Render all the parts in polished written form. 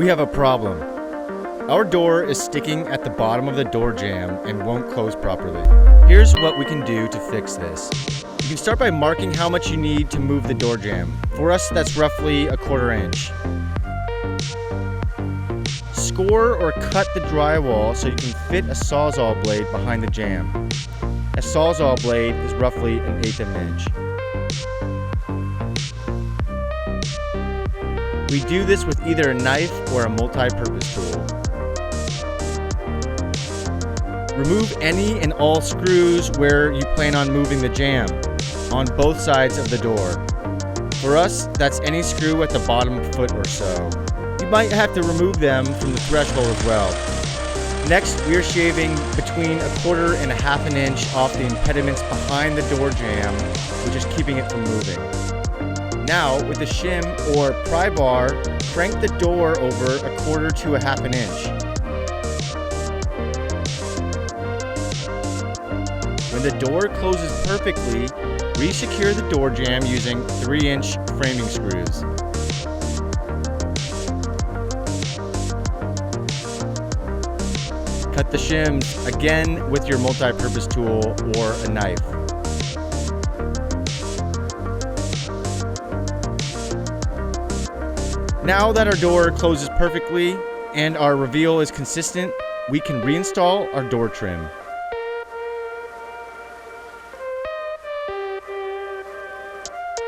We have a problem. Our door is sticking at the bottom of the door jamb and won't close properly. Here's what we can do to fix this. You can start by marking how much you need to move the door jamb. For us, that's roughly 1/4 inch. Score or cut the drywall so you can fit a Sawzall blade behind the jamb. A Sawzall blade is roughly 1/8 of an inch. We do this with either a knife or a multi-purpose tool. Remove any and all screws where you plan on moving the jamb on both sides of the door. For us, that's any screw at the bottom foot or so. You might have to remove them from the threshold as well. Next, we are shaving between 1/4 and 1/2 an inch off the impediments behind the door jamb, which is keeping it from moving. Now, with the shim or prybar, crank the door over 1/4 to 1/2 an inch. When the door closes perfectly, resecure the door jamb using 3-inch framing screws. Cut the shims again with your multi-purpose tool or a knife. Now that our door closes perfectly and our reveal is consistent, we can reinstall our door trim.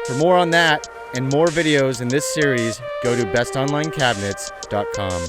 For more on that and more videos in this series, go to bestonlinecabinets.com.